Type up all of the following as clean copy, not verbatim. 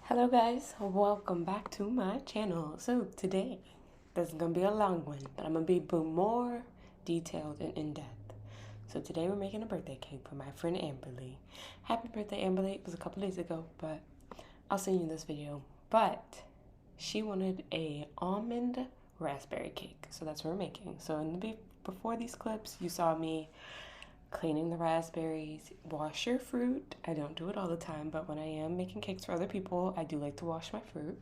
Hello guys, welcome back to my channel. So today, this is gonna be a long one, but I'm gonna be more detailed and in-depth. So today we're making a birthday cake for my friend Amberly. Happy birthday Amberly, it was a couple days ago, but I'll send you this video. But she wanted a almond raspberry cake, so that's what we're making. So before these clips, you saw me cleaning the raspberries. Wash your fruit. I don't do it all the time, but when I am making cakes for other people, I do like to wash my fruit.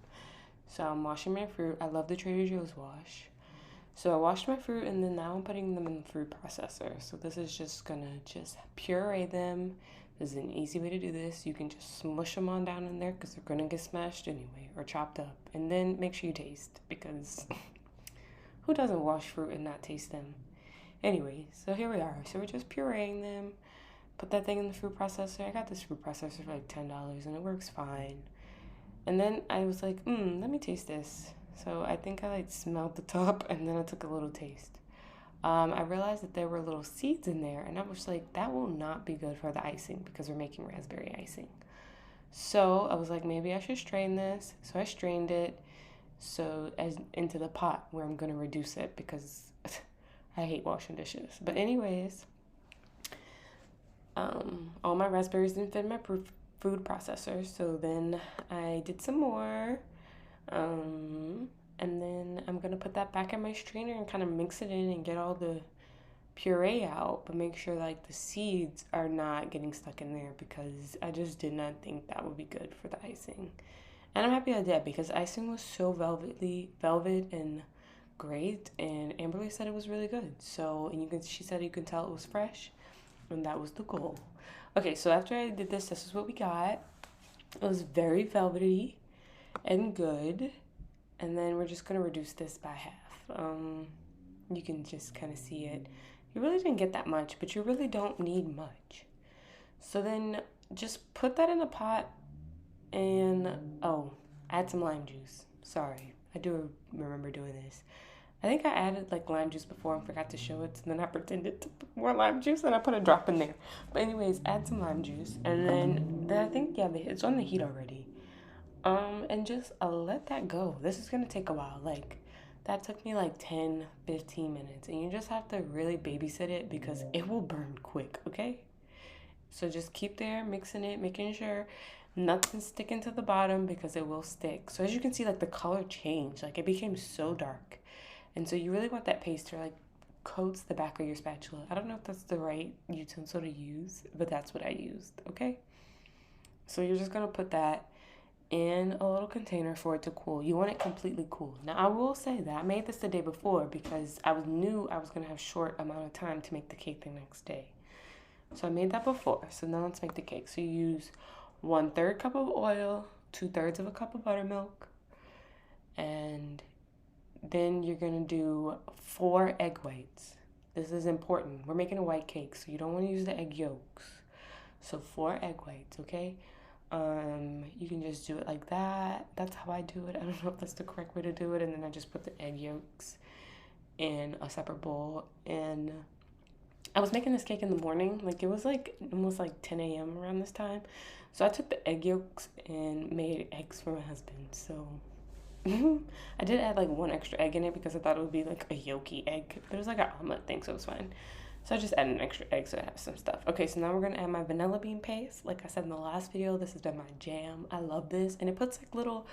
So I'm washing my fruit. I love the Trader Joe's wash. So I washed my fruit and then now I'm putting them in the food processor. So this is just gonna puree them. This is an easy way to do this. You can just smush them on down in there because they're gonna get smashed anyway or chopped up. And then make sure you taste because who doesn't wash fruit and not taste them? Anyway, so here we are. So we're just pureeing them. Put that thing in the food processor. I got this food processor for like $10 and it works fine. And then I was like, let me taste this. So I think I like smelled the top and then I took a little taste. I realized that there were little seeds in there and I was like, that will not be good for the icing because we're making raspberry icing. So I was like, maybe I should strain this. So I strained it into the pot where I'm gonna reduce it because I hate washing dishes. But anyways, all my raspberries didn't fit in my food processor. So then I did some more. And then I'm going to put that back in my strainer and kind of mix it in and get all the puree out. But make sure like the seeds are not getting stuck in there because I just did not think that would be good for the icing. And I'm happy I did because icing was so velvet and great, and Amberly said it was really good. So, she said you can tell it was fresh, and that was the goal. Okay, so after I did this is what we got. It was very velvety and good, and then we're just gonna reduce this by half. You can just kind of see it. You really didn't get that much, but you really don't need much. So then just put that in a pot and add some lime juice. Sorry, I do remember doing this. I think I added like lime juice before and forgot to show it, so then I pretended to put more lime juice and I put a drop in there. But anyways, add some lime juice and then I think it's on the heat already. And just let that go. This is gonna take a while. Like that took me like 10, 15 minutes, and you just have to really babysit it because it will burn quick. Okay, so just keep there mixing it, making sure nothing's sticking to the bottom because it will stick. So as you can see, like the color changed, like it became so dark. And so you really want that paste to like coats the back of your spatula. I don't know if that's the right utensil to use, but that's what I used, okay? So you're just gonna put that in a little container for it to cool. You want it completely cool. Now I will say that I made this the day before because knew I was gonna have short amount of time to make the cake the next day. So I made that before. So now let's make the cake. So you use 1/3 cup of oil, 2/3 of a cup of buttermilk, and then you're gonna do 4 egg whites. This is important. We're making a white cake, so you don't want to use the egg yolks. So 4 egg whites, okay? You can just do it like that. That's how I do it. I don't know if that's the correct way to do it. And then I just put the egg yolks in a separate bowl. And I was making this cake in the morning. Like it was like almost like 10 a.m. around this time. So I took the egg yolks and made eggs for my husband. So I did add like 1 extra egg in it because I thought it would be like a yolky egg, but it was like an omelet thing, so it was fine. So I just added an extra egg so I have some stuff. Okay, so now we're gonna add my vanilla bean paste. Like I said in the last video, this has been my jam. I love this, and it puts like little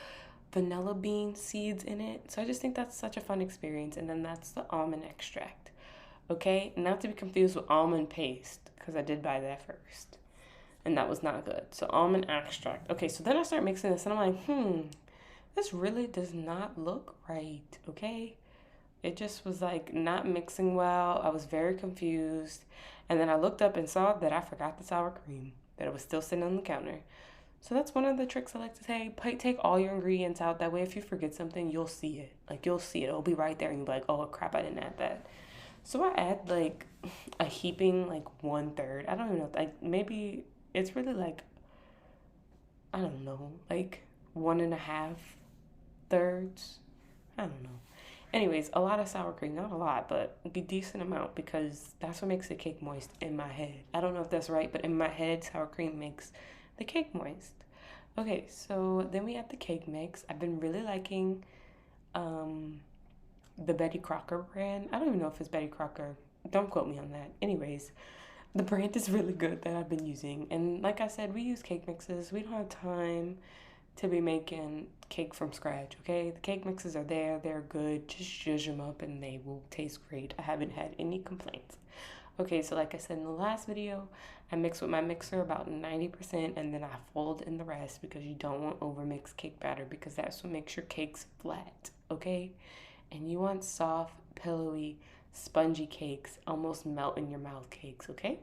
vanilla bean seeds in it. So I just think that's such a fun experience. And then that's the almond extract. Okay, not to be confused with almond paste because I did buy that first, and that was not good. So almond extract. Okay, so then I start mixing this, and I'm like, this really does not look right, okay? It just was like not mixing well. I was very confused. And then I looked up and saw that I forgot the sour cream, that it was still sitting on the counter. So that's one of the tricks I like to say. Take all your ingredients out. That way, if you forget something, you'll see it. Like, you'll see it. It'll be right there. And you'll be like, oh, crap, I didn't add that. So I add like a heaping, like 1/3. I don't even know. Like, maybe it's really like, I don't know, like 1.5 thirds. I don't know. Anyways, a lot of sour cream, not a lot, but a decent amount because that's what makes the cake moist in my head. I don't know if that's right, but in my head, sour cream makes the cake moist. Okay, so then we add the cake mix. I've been really liking um, the Betty Crocker brand. I don't even know if it's Betty Crocker. Don't quote me on that. Anyways, the brand is really good that I've been using. And like I said, we use cake mixes. We don't have time to be making cake from scratch, okay? The cake mixes are there, they're good. Just zhuzh them up and they will taste great. I haven't had any complaints. Okay, so like I said in the last video, I mix with my mixer about 90% and then I fold in the rest because you don't want overmixed cake batter because that's what makes your cakes flat, okay? And you want soft, pillowy, spongy cakes, almost melt in your mouth cakes, okay?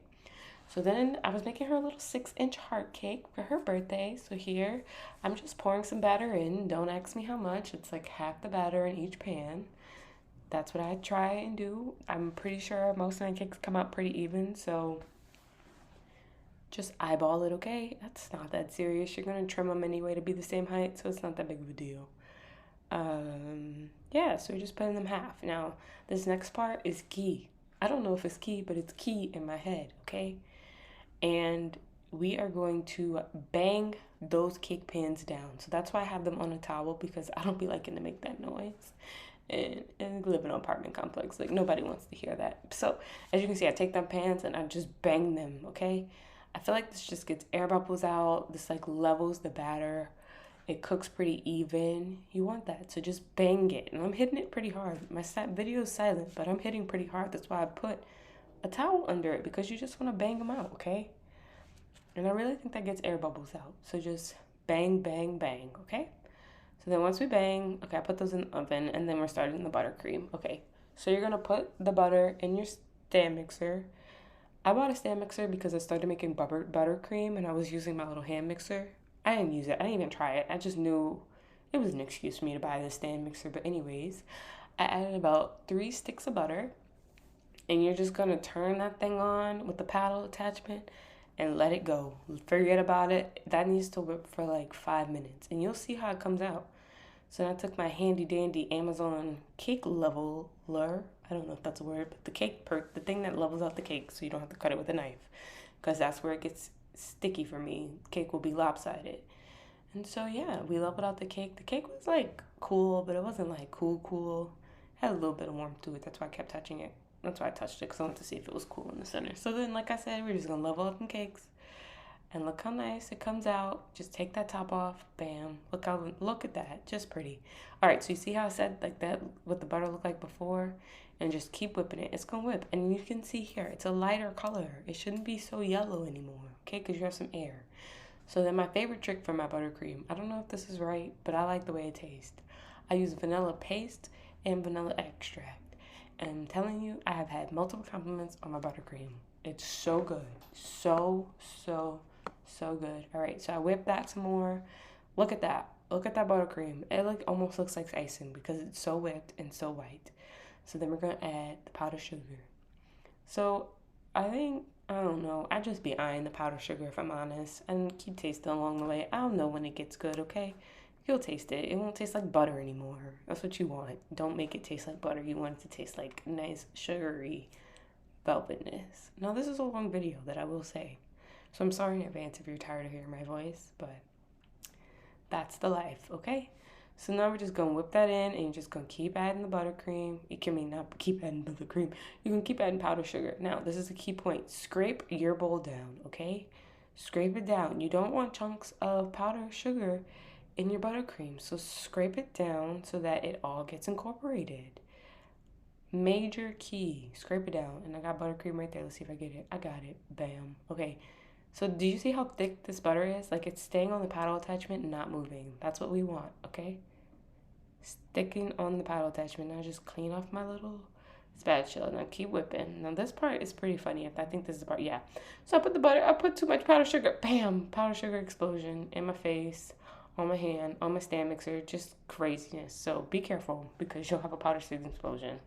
So then I was making her a little 6-inch heart cake for her birthday. So here I'm just pouring some batter in. Don't ask me how much. It's like half the batter in each pan. That's what I try and do. I'm pretty sure most of my cakes come out pretty even. So just eyeball it, okay? That's not that serious. You're going to trim them anyway to be the same height. So it's not that big of a deal. Yeah, so we're just putting them half. Now, this next part is key. I don't know if it's key, but it's key in my head, okay? And we are going to bang those cake pans down. So that's why I have them on a towel because I don't be liking to make that noise. And live in an apartment complex. Like nobody wants to hear that. So as you can see, I take them pans and I just bang them, okay? I feel like this just gets air bubbles out. This like levels the batter. It cooks pretty even. You want that. So just bang it. And I'm hitting it pretty hard. My video is silent, but I'm hitting pretty hard. That's why I put a towel under it because you just want to bang them out, okay? And I really think that gets air bubbles out. So just bang, bang, bang, okay? So then once we bang, okay, I put those in the oven and then we're starting the buttercream. Okay, so you're gonna put the butter in your stand mixer. I bought a stand mixer because I started making buttercream and I was using my little hand mixer. I didn't use it. I didn't even try it. I just knew it was an excuse for me to buy this stand mixer. But anyways, I added about 3 sticks of butter and you're just gonna turn that thing on with the paddle attachment and let it go. Forget about it. That needs to whip for like 5 minutes and you'll see how it comes out. So then I took my handy dandy Amazon cake leveler. I don't know if that's a word, but the thing that levels out the cake so you don't have to cut it with a knife. Because that's where it gets sticky for me. Cake will be lopsided. And so yeah, we leveled out the cake. The cake was like cool, but it wasn't like cool. It had a little bit of warmth to it. That's why I kept touching it. That's why I touched it because I wanted to see if it was cool in the center. So then, like I said, we're just gonna level up the cakes. And look how nice it comes out. Just take that top off. Bam. Look at that. Just pretty. All right, so you see how I said like that what the butter looked like before? And just keep whipping it. It's going to whip. And you can see here, it's a lighter color. It shouldn't be so yellow anymore, okay? Because you have some air. So then my favorite trick for my buttercream, I don't know if this is right, but I like the way it tastes. I use vanilla paste and vanilla extract. And I'm telling you, I have had multiple compliments on my buttercream. It's so good. So good. All right, so I whipped that some more. Look at that. Look at that buttercream. It almost looks like icing because it's so whipped and so white. So then we're going to add the powdered sugar. So I don't know. I just be eyeing the powdered sugar if I'm honest and keep tasting along the way. I'll know when it gets good, okay? You'll taste it. It won't taste like butter anymore. That's what you want. Don't make it taste like butter. You want it to taste like nice, sugary velvetness. Now, this is a long video that I will say. So I'm sorry in advance if you're tired of hearing my voice, but that's the life, okay? So now we're just going to whip that in and you're just going to keep adding the buttercream. You can not keep adding buttercream. You can keep adding powdered sugar. Now, this is a key point. Scrape your bowl down, okay? Scrape it down. You don't want chunks of powdered sugar in your buttercream. So scrape it down so that it all gets incorporated. Major key. Scrape it down. And I got buttercream right there. Let's see if I get it. I got it. Bam. Okay. So do you see how thick this butter is? Like it's staying on the paddle attachment and not moving. That's what we want, okay? Sticking on the paddle attachment. Now just clean off my little spatula. Now keep whipping. Now this part is pretty funny. I think this is the part, yeah. So I put the butter, I put too much powdered sugar. Bam! Powdered sugar explosion in my face, on my hand, on my stand mixer. Just craziness. So be careful because you'll have a powdered sugar explosion.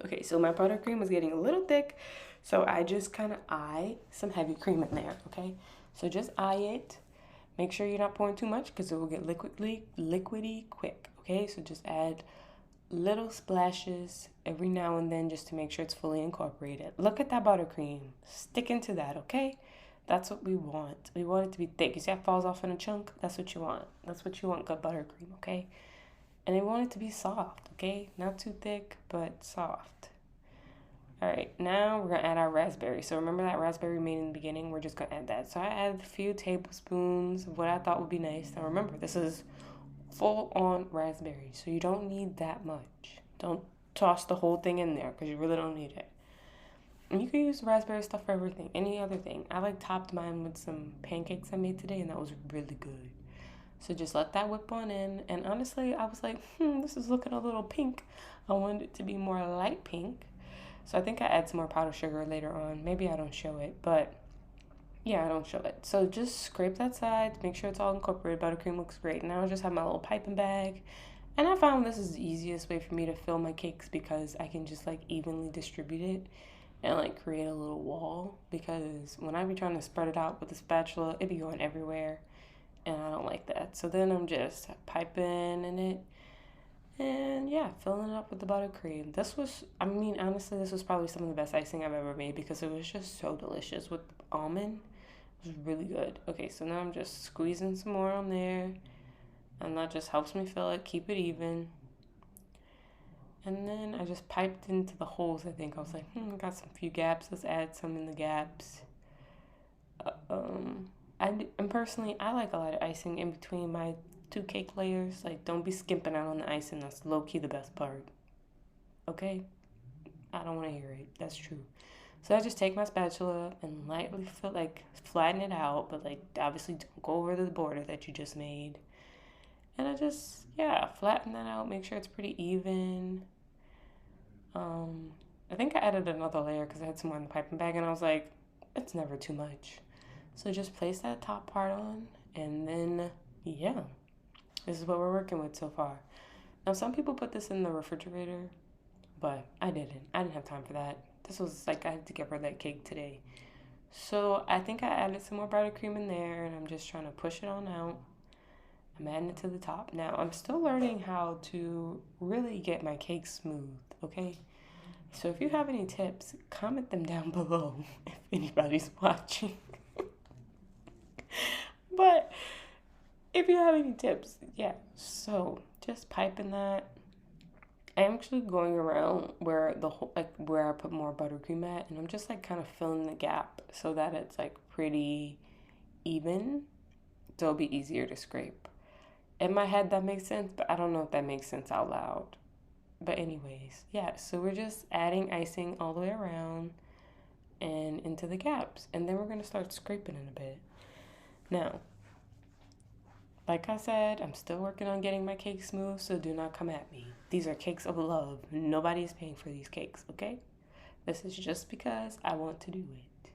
Okay, so my buttercream was getting a little thick. So I just kind of eye some heavy cream in there, okay? So just eye it. Make sure you're not pouring too much because it will get liquidy quick, okay? So just add little splashes every now and then just to make sure it's fully incorporated. Look at that buttercream. Stick into that, okay? That's what we want. We want it to be thick. You see how it falls off in a chunk? That's what you want. That's what you want, good buttercream, okay? And we want it to be soft, okay? Not too thick, but soft. All right, now we're gonna add our raspberry. So remember that raspberry we made in the beginning? We're just gonna add that. So I added a few tablespoons of what I thought would be nice. Now remember, this is full on raspberry, so you don't need that much. Don't toss the whole thing in there because you really don't need it. And you can use raspberry stuff for everything, any other thing. I like topped mine with some pancakes I made today, and that was really good. So just let that whip on in. And honestly, I was like, this is looking a little pink. I wanted it to be more light pink. So I think I add some more powdered sugar later on. Maybe I don't show it, but yeah, I don't show it. So just scrape that side, make sure it's all incorporated. Buttercream looks great. Now I just have my little piping bag. And I found this is the easiest way for me to fill my cakes because I can just like evenly distribute it and like create a little wall, because when I be trying to spread it out with a spatula, it be going everywhere and I don't like that. So then I'm just piping in it and yeah, filling it up with the buttercream. This was, I mean, honestly, this was probably some of the best icing I've ever made because it was just so delicious with almond. It was really good. Okay, so now I'm just squeezing some more on there, and that just helps me fill it, keep it even. And then I just piped into the holes, I think. I was like, I got some few gaps. Let's add some in the gaps. And personally, I like a lot of icing in between my two cake layers. Like, don't be skimping out on the icing. That's low-key the best part. Okay? I don't want to hear it. That's true. So I just take my spatula and lightly flatten it out, but like obviously don't go over the border that you just made. And I just, yeah, flatten that out, make sure it's pretty even. I think I added another layer because I had some more in the piping bag, and I was like, it's never too much. So just place that top part on, and then, yeah, this is what we're working with so far. Now, some people put this in the refrigerator, but I didn't. I didn't have time for that. This was like, I had to give her that cake today. So I think I added some more buttercream in there, and I'm just trying to push it on out. I'm adding it to the top. Now, I'm still learning how to really get my cake smooth, okay? So if you have any tips, comment them down below if anybody's watching. But if you have any tips, yeah. So just piping that. I'm actually going around where the whole, like where I put more buttercream at, and I'm just like kind of filling the gap so that it's like pretty even, so it'll be easier to scrape. In my head that makes sense, but I don't know if that makes sense out loud. But anyways, yeah, so we're just adding icing all the way around and into the gaps, and then we're going to start scraping in a bit. Now, like I said, I'm still working on getting my cake smooth, so do not come at me. These are cakes of love. Nobody is paying for these cakes, okay? This is just because I want to do it.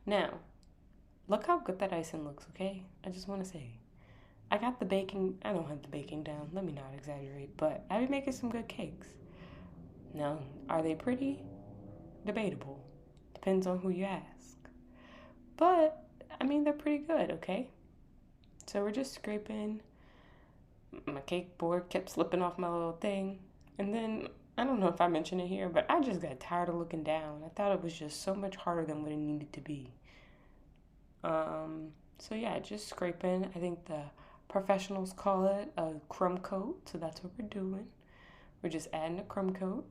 Now, look how good that icing looks, okay? I just want to say, I got the baking, I don't have the baking down, let me not exaggerate, but I've been making some good cakes. Now, are they pretty? Debatable. Depends on who you ask. But, I mean, they're pretty good, okay? So we're just scraping. My cake board kept slipping off my little thing. And then, I don't know if I mentioned it here, but I just got tired of looking down. I thought it was just so much harder than what it needed to be. So yeah, just scraping. I think the professionals call it a crumb coat, so that's what we're doing. We're just adding a crumb coat.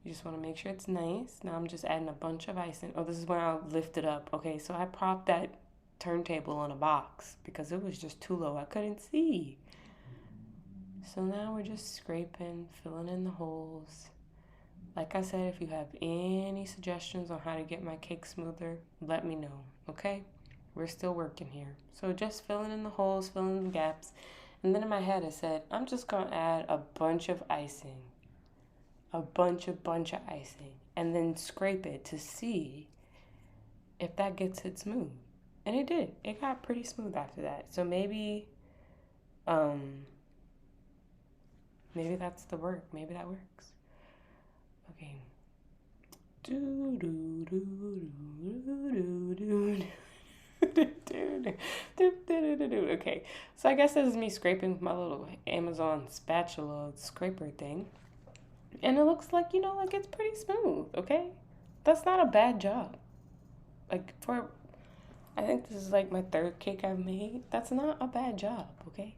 You just want to make sure it's nice. Now I'm just adding a bunch of icing. Oh, this is when I'll lift it up. Okay, so I propped that turntable on a box because it was just too low. I couldn't see. So now we're just scraping, filling in the holes. Like I said, if you have any suggestions on how to get my cake smoother, let me know, okay? We're still working here. So just filling in the holes, filling in the gaps. And then in my head I said, I'm just going to add a bunch of icing. A bunch of icing. And then scrape it to see if that gets it smooth. And it did. It got pretty smooth after that. So maybe that's the work. Maybe that works. Okay. Okay, so I guess this is me scraping with my little Amazon spatula scraper thing. And it looks like, like it's pretty smooth, okay? That's not a bad job. Like, I think this is like my third cake I've made. That's not a bad job, okay?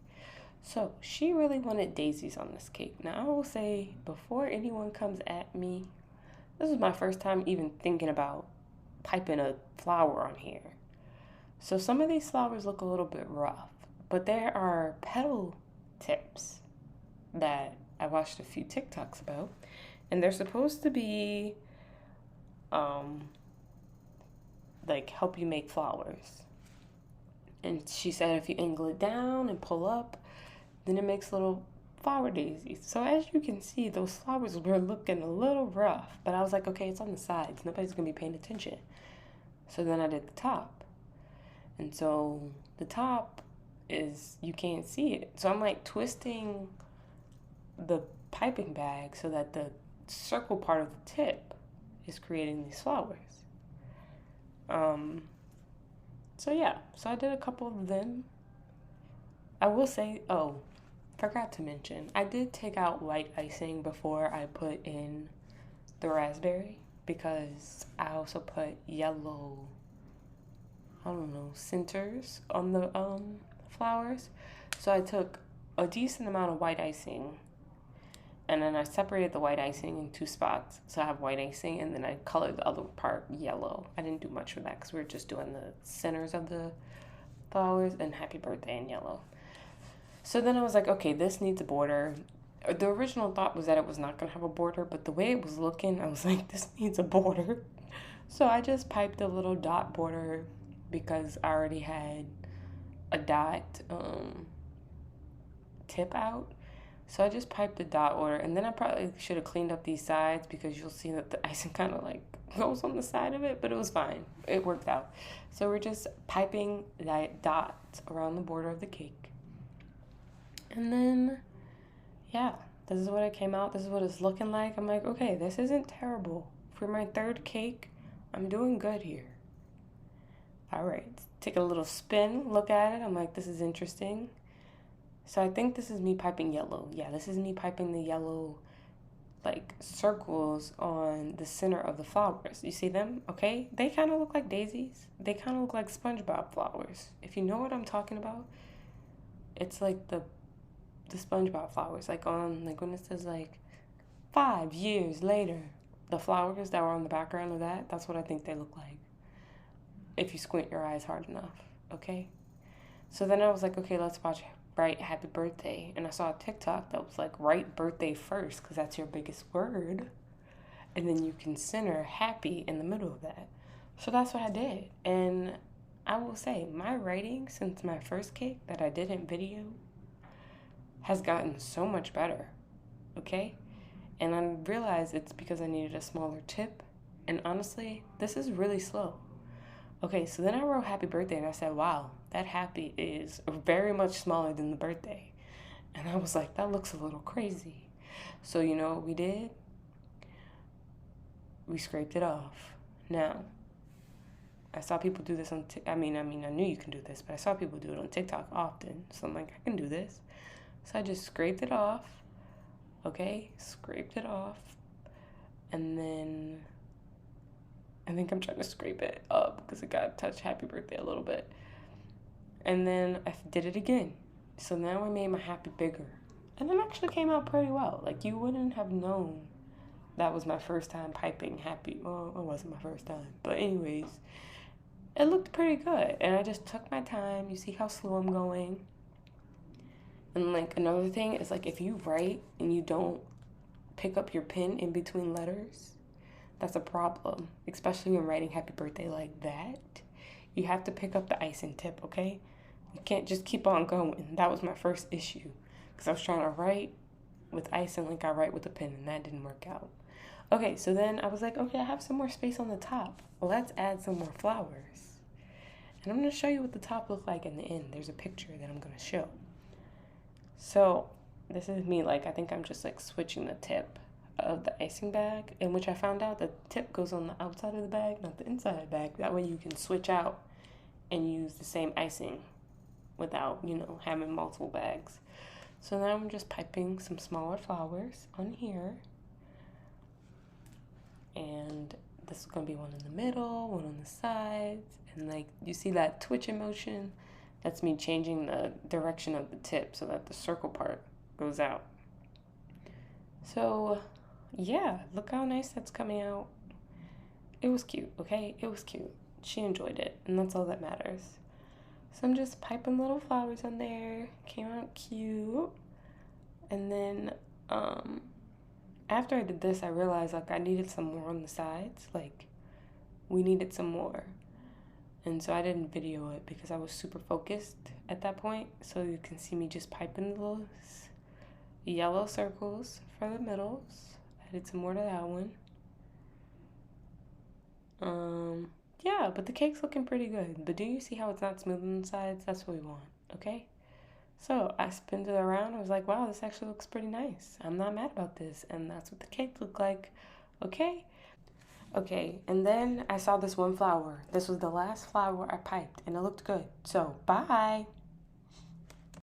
So she really wanted daisies on this cake. Now I will say, before anyone comes at me, this was my first time even thinking about piping a flower on here. So some of these flowers look a little bit rough, but there are petal tips that I watched a few TikToks about, and they're supposed to be like help you make flowers. And she said if you angle it down and pull up, then it makes little flower daisies. So as you can see, those flowers were looking a little rough, but I was like, okay, it's on the sides. Nobody's gonna be paying attention. So then I did the top. And so the top is, you can't see it. So I'm like twisting the piping bag so that the circle part of the tip is creating these flowers. So yeah, so I did a couple of them. I will say, oh, forgot to mention, I did take out white icing before I put in the raspberry because I also put yellow, I don't know, centers on the flowers. So I took a decent amount of white icing and then I separated the white icing in two spots. So I have white icing and then I colored the other part yellow. I didn't do much for that because we were just doing the centers of the flowers and happy birthday in yellow. So then I was like, okay, this needs a border. The original thought was that it was not going to have a border, but the way it was looking, I was like, this needs a border. So I just piped a little dot border because I already had a dot tip out. So I just piped the dot order, and then I probably should have cleaned up these sides because you'll see that the icing kind of like goes on the side of it, but it was fine. It worked out. So we're just piping that dot around the border of the cake. And then, yeah, this is what it came out. This is what it's looking like. I'm like, okay, this isn't terrible. For my third cake, I'm doing good here. All right, take a little spin, look at it. I'm like, this is interesting. So I think this is me piping yellow. Yeah, this is me piping the yellow, like, circles on the center of the flowers. You see them? Okay? They kind of look like daisies. They kind of look like SpongeBob flowers. If you know what I'm talking about, it's like the SpongeBob flowers. Like on, like when it says, like, 5 years later, the flowers that were on the background of that, that's what I think they look like. If you squint your eyes hard enough. Okay? So then I was like, okay, let's watch write happy birthday. And I saw a TikTok that was like, write birthday first because that's your biggest word. And then you can center happy in the middle of that. So that's what I did. And I will say, my writing since my first cake that I did in video has gotten so much better. Okay? And I realized it's because I needed a smaller tip. And honestly, this is really slow. Okay, so then I wrote happy birthday and I said, wow, that happy is very much smaller than the birthday. And I was like, that looks a little crazy. So you know what we did? We scraped it off. Now, I saw people do this on, I knew you can do this, but I saw people do it on TikTok often. So I'm like, I can do this. So I just scraped it off. Okay, scraped it off. And then I think I'm trying to scrape it up because it got touched happy birthday a little bit. And then I did it again. So now I made my happy bigger. And it actually came out pretty well. Like, you wouldn't have known that was my first time piping happy. Well, it wasn't my first time. But anyways, it looked pretty good. And I just took my time. You see how slow I'm going. And, like, another thing is, like, if you write and you don't pick up your pen in between letters, that's a problem. Especially when writing happy birthday like that. You have to pick up the icing tip, okay? You can't just keep on going. That was my first issue. Because I was trying to write with icing like I write with a pen, and that didn't work out. Okay, so then I was like, okay, I have some more space on the top. Well, let's add some more flowers. And I'm going to show you what the top looked like in the end. There's a picture that I'm going to show. So this is me, like, I think I'm just, like, switching the tip of the icing bag, in which I found out the tip goes on the outside of the bag, not the inside of the bag. That way you can switch out and use the same icing without, you know, having multiple bags. So now I'm just piping some smaller flowers on here. And this is gonna be one in the middle, one on the sides, and like you see that twitching motion? That's me changing the direction of the tip so that the circle part goes out. So yeah, look how nice that's coming out. It was cute, okay? It was cute. She enjoyed it, and that's all that matters. So I'm just piping little flowers on there. Came out cute. And then after I did this, I realized like I needed some more on the sides. Like we needed some more. And so I didn't video it because I was super focused at that point. So you can see me just piping the little yellow circles for the middles. I did some more to that one. Yeah, but the cake's looking pretty good. But do you see how it's not smooth on the sides? That's what we want, okay? So I spinned it around. I was like, wow, this actually looks pretty nice. I'm not mad about this. And that's what the cake looked like, okay? Okay, and then I saw this one flower. This was the last flower I piped, and it looked good. So, bye.